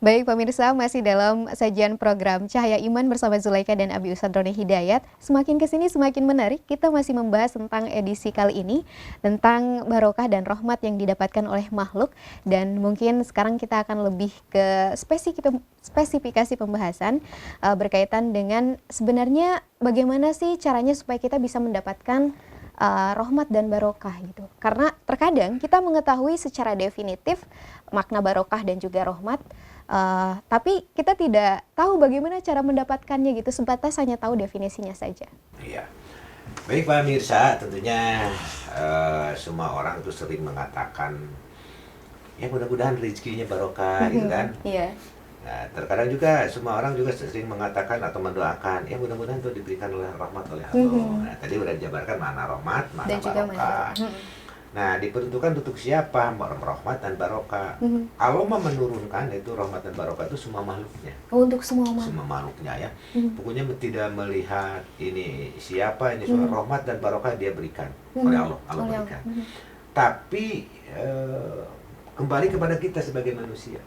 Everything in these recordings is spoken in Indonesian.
Baik pemirsa, masih dalam sajian program Cahaya Iman bersama Zulaika dan Abi Ustadz Roni Hidayat. Semakin kesini semakin menarik, kita masih membahas tentang edisi kali ini, tentang barokah dan rahmat yang didapatkan oleh makhluk. Dan mungkin sekarang kita akan lebih ke spesifikasi pembahasan berkaitan dengan sebenarnya bagaimana sih caranya supaya kita bisa mendapatkan rahmat dan barokah gitu. Karena terkadang kita mengetahui secara definitif makna barokah dan juga rahmat, tapi kita tidak tahu bagaimana cara mendapatkannya gitu, sebatas hanya tahu definisinya saja. Iya. Baik Pak Mirsa, tentunya semua orang tuh sering mengatakan ya mudah-mudahan rezekinya barokah gitu kan. Iya. Nah, terkadang juga semua orang juga sering mengatakan atau mendoakan ya mudah-mudahan tuh diberikan oleh rahmat oleh Allah. Nah, tadi udah dijabarkan mana rahmat, mana Dan juga barokah. Nah, diperuntukkan untuk siapa rahmat dan barokah? Allah mah menurunkan itu rahmat dan barokah itu semua makhluknya. Oh, untuk semua makhluk. Semua makhluknya ya. Pokoknya tidak melihat ini siapa ini semua rahmat dan barokah dia berikan oleh Allah. Allah berikan. Tapi kembali kepada kita sebagai manusia.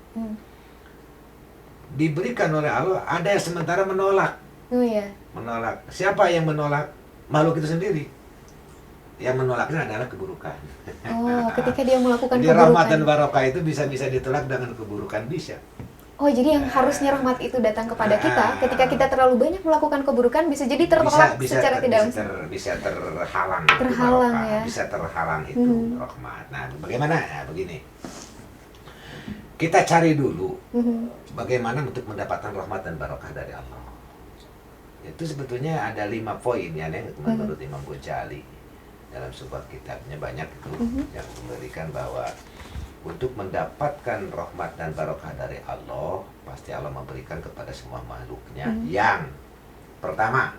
Diberikan oleh Allah, ada yang sementara menolak. Oh iya. Menolak. Siapa yang menolak? Makhluk itu sendiri. Yang menolaknya adalah keburukan. Oh, ketika dia melakukan Jadi keburukan. rahmat dan barokah itu bisa ditolak dengan keburukan bisa. Oh, jadi yang harusnya rahmat itu datang kepada kita, ketika kita terlalu banyak melakukan keburukan bisa jadi tertolak secara tidak langsung. Bisa terhalang. Terhalang itu ya. Bisa terhalang itu rahmat. Nah, bagaimana? Nah, begini. Kita cari dulu bagaimana untuk mendapatkan rahmat dan barokah dari Allah. Itu sebetulnya ada 5 poin ya, menurut Imam Ghazali. Dalam sebuah kitabnya banyak itu yang memberikan bahwa untuk mendapatkan rahmat dan barokah dari Allah, pasti Allah memberikan kepada semua makhluknya. Yang pertama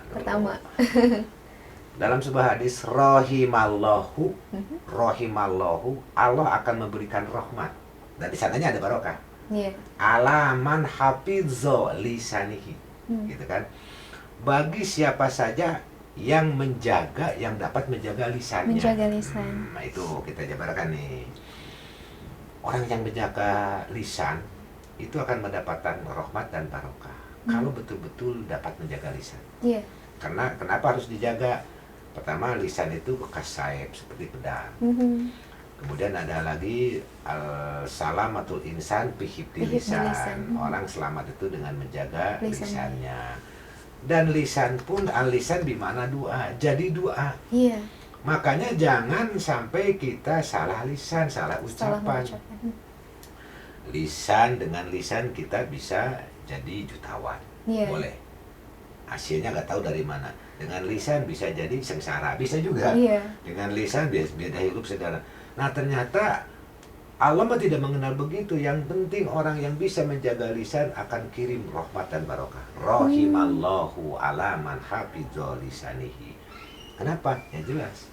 dalam sebuah hadis rahimallahu, Allah akan memberikan rahmat dan di sananya ada barokah. Alaman hafizzo lisanihi, gitu kan? Bagi siapa saja yang menjaga, yang dapat menjaga lisannya. Menjaga lisan. Nah, itu kita jabarkan nih. Orang yang menjaga lisan itu akan mendapatkan rahmat dan barokah. Kalau betul-betul dapat menjaga lisan. Iya. Karena kenapa harus dijaga? Pertama, lisan itu bekas saib seperti pedang. Kemudian ada lagi salamatul insan bihifdil lisan. Orang selamat itu dengan menjaga lisannya. Dan lisan pun al-lisan bimana doa, jadi doa. Iya. Makanya jangan sampai kita salah lisan, salah ucapan. Lisan dengan lisan kita bisa jadi jutawan, boleh. Hasilnya nggak tahu dari mana. Dengan lisan bisa jadi sengsara, bisa juga. Dengan lisan beda hidup saudara. Nah ternyata Allah mah tidak mengenal begitu. Yang penting orang yang bisa menjaga lisan akan kirim rahmat dan barokah. Rahimallahu ala man hafizzo lisanihi. Kenapa? Ya jelas.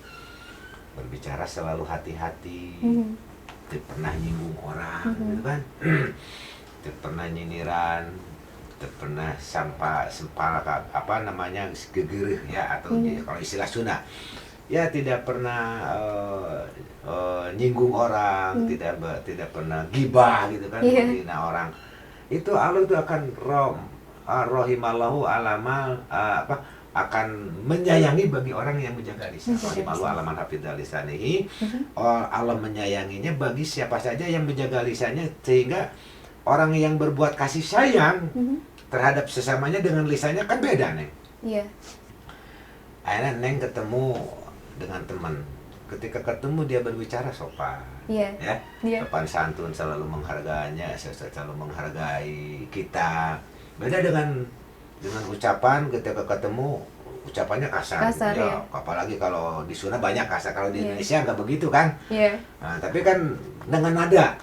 Berbicara selalu hati-hati. Tidak pernah nyinggung orang, gitu kan? Tidak pernah nyindiran, tidak pernah sempal apa namanya gegereh ya, atau kalau istilah Sunda. Ya tidak pernah nyinggung orang, tidak pernah gibah gitu kan, menghina orang. Itu Allah itu akan rahimallahu alamal akan menyayangi bagi orang yang menjaga lisan. Rahimallahu alaman hafidz lisanihi. Allah menyayanginya bagi siapa saja yang menjaga lisannya, sehingga orang yang berbuat kasih sayang terhadap sesamanya dengan lisannya kan beda, Neng. Iya. Akhirnya Neng ketemu dengan teman, ketika ketemu dia berbicara sopan, sopan santun, selalu menghargainya, selalu menghargai kita. Beda dengan ucapan ketika ketemu, ucapannya kasar ya. Apalagi kalau di Sunda banyak kasar, kalau di Indonesia nggak begitu kan. Nah, tapi kan dengan nada,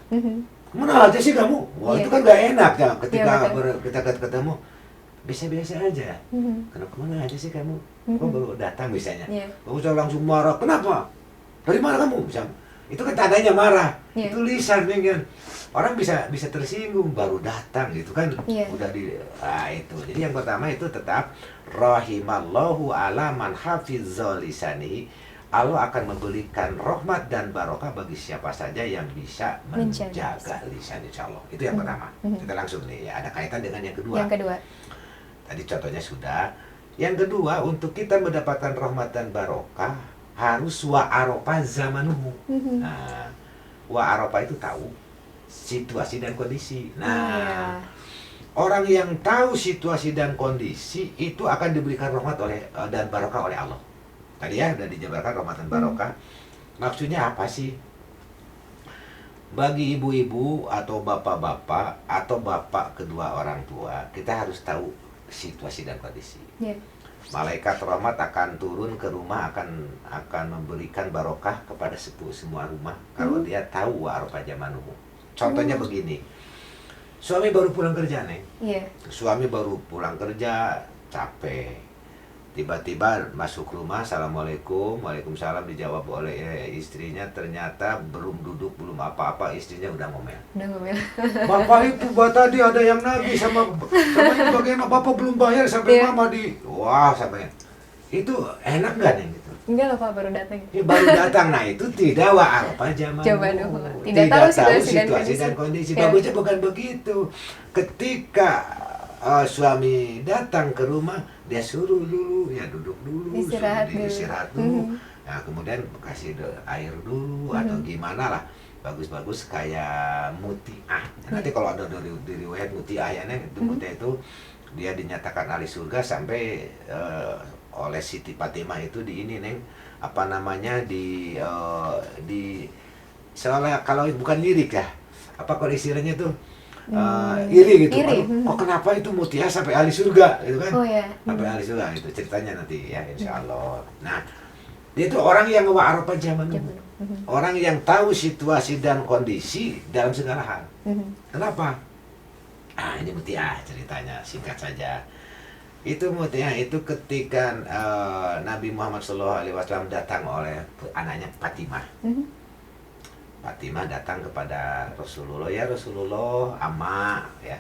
mana aja sih kamu? Wah itu kan nggak enak ya, ketika kita ketemu. Biasa-biasa aja. Kenapa mana aja sih kamu? Kok baru datang misalnya? Kamu langsung marah. Kenapa? Dari mana kamu? Bisa. Itu kan tandanya marah. Itu lisan kan. Orang bisa tersinggung baru datang gitu kan. Udah itu. Jadi yang pertama itu tetap rahimallahu ala man hafizzo lisanihi. Allah akan memberikan rahmat dan barokah bagi siapa saja yang bisa menjaga lisan, insya Allah. Itu yang pertama. Kita langsung nih, ya, ada kaitan dengan yang kedua. Yang kedua. Tadi contohnya sudah. Yang kedua, untuk kita mendapatkan rahmat dan barokah, harus wa'arofa zamanuhu. Nah, wa'arofa itu tahu situasi dan kondisi. Nah, orang yang tahu situasi dan kondisi itu akan diberikan rahmat dan barokah oleh Allah. Tadi ya sudah dijabarkan rahmat dan barokah. Maksudnya apa sih? Bagi ibu-ibu atau bapak-bapak atau bapak kedua orang tua, kita harus tahu situasi dan kondisi. Malaikat rahmat akan turun ke rumah, akan memberikan barokah kepada semua rumah kalau dia tahu wa'arofa zamanuhu. Contohnya begini. Suami baru pulang kerja, Neng. Suami baru pulang kerja, capek. Tiba-tiba masuk rumah, assalamualaikum, waalaikumsalam, dijawab oleh istrinya. Ternyata belum duduk, belum apa-apa, istrinya udah ngomel. Bapak itu tadi ada yang nagih sama bagaimana bapak belum bayar sampai mama di, wah sampai itu enak nggak nih gitu? Enggak loh Pak, baru datang. Ya, baru datang, nah itu tidak wa'arofa zamanuhu. Tidak tahu situasi dan kondisi. Bagusnya bukan begitu. Ketika suami datang ke rumah, dia suruh dulu, ya duduk dulu, istirahat dulu. Nah, kemudian kasih air dulu atau gimana lah. Bagus-bagus kayak mutiah. Nanti kalau ada dari riwayat mutiah ya, Neng, itu mutiah itu dia dinyatakan ahli surga sampai oleh Siti Fatimah itu di ini, Neng, apa namanya, di soalnya kalau bukan lirik ya, apa kalau istilahnya tuh iri gitu. Kok kenapa itu mutiara sampai ahli surga gitu kan? Sampai ahli surga itu ceritanya nanti ya, insya Allah. Nah, dia itu orang yang wa'arofa zamanuhu. Orang yang tahu situasi dan kondisi dalam segala hal. Kenapa? Ini mutiara ceritanya, singkat saja. Itu mutiara itu ketika Nabi Muhammad SAW datang oleh anaknya Fatimah. Fatimah datang kepada Rasulullah, ya Rasulullah, ama ya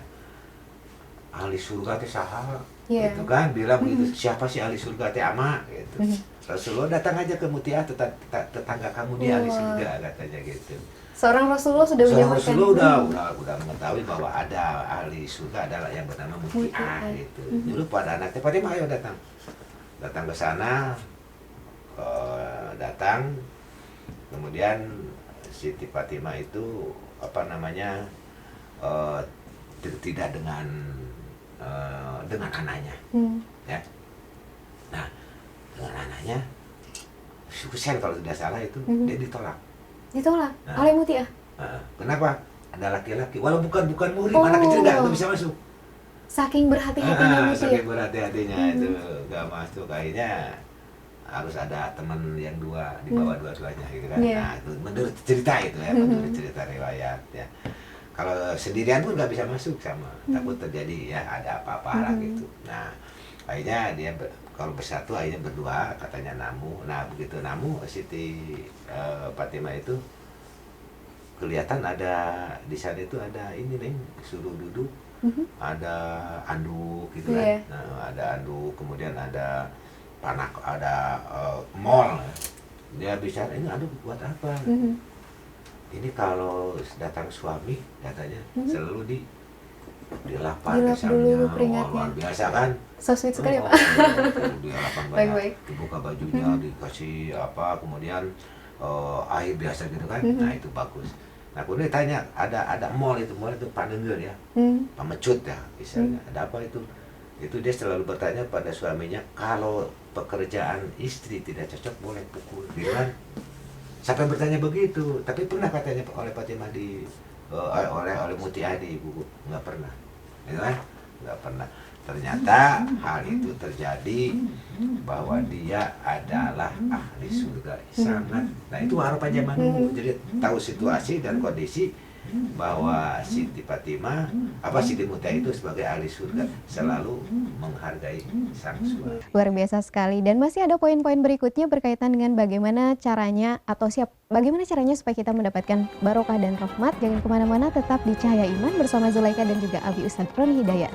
ahli surga teh saha, gitu kan, bilang begitu, siapa sih ahli surga teh ama, gitu. Rasulullah datang aja ke mutiara, tetangga kamu dia ahli surga, katanya gitu. Seorang Rasulullah sudah menyampaikan. Rasulullah udah mengetahui bahwa ada ahli surga adalah yang bernama mutiara, gitu. Dulu pada anaknya Fatimah, ayo datang ke sana, kemudian Siti Fatimah itu apa namanya tidak dengan anaknya, ya. Nah, dengan anaknya, Husain kalau tidak salah itu dia ditolak. Oleh mutiara. Kenapa? Ada laki-laki, walau bukan muhrim, anak kecil nggak bisa masuk. Saking berhati-hatinya itu. Saking berhati-hatinya itu nggak masuk, akhirnya harus ada teman yang dua di bawah dua-duanya gitu kan. Nah, itu menurut cerita itu ya, menurut cerita riwayat ya. Kalau sendirian pun nggak bisa masuk, sama takut terjadi ya ada apa-apa lah gitu. Nah, akhirnya dia kalau bersatu akhirnya berdua, katanya namu. Nah, begitu namu, Siti Fatimah itu kelihatan ada di sana itu ada ini, Neng, suruh duduk, ada anduk gitu kan. Nah, ada anduk, kemudian ada panak, ada mall. Dia bicara, ini aduh buat apa? Ini kalau datang suami, katanya selalu dilapar dulu keringatnya. Luar biasa kan? So sweet sekali Pak. Dilapar banyak, dibuka bajunya, dikasih apa, kemudian air biasa gitu kan. Nah, itu bagus. Nah, kemudian tanya, ada mall itu panenggel ya, pamecut ya misalnya. Ada apa itu? Itu dia selalu bertanya pada suaminya, kalau pekerjaan istri tidak cocok boleh pukul, gitu kan? Sampai bertanya begitu. Tapi pernah katanya oleh Fatimah oleh mutiara di buku, nggak pernah, gitu kan? Nggak pernah. Ternyata hal itu terjadi bahwa dia adalah ahli surga sangat. Nah, itu wa'arofa zamanuhu. Jadi tahu situasi dan kondisi bahwa Siti Fatimah, Siti Mutiara itu sebagai ahli surga selalu menghargai sang suami. Luar biasa sekali. Dan masih ada poin-poin berikutnya berkaitan dengan bagaimana caranya supaya kita mendapatkan barokah dan rahmat. Jangan kemana-mana, tetap di Cahaya Iman bersama Zulaika dan juga Abi Ustadz Roni Hidayat.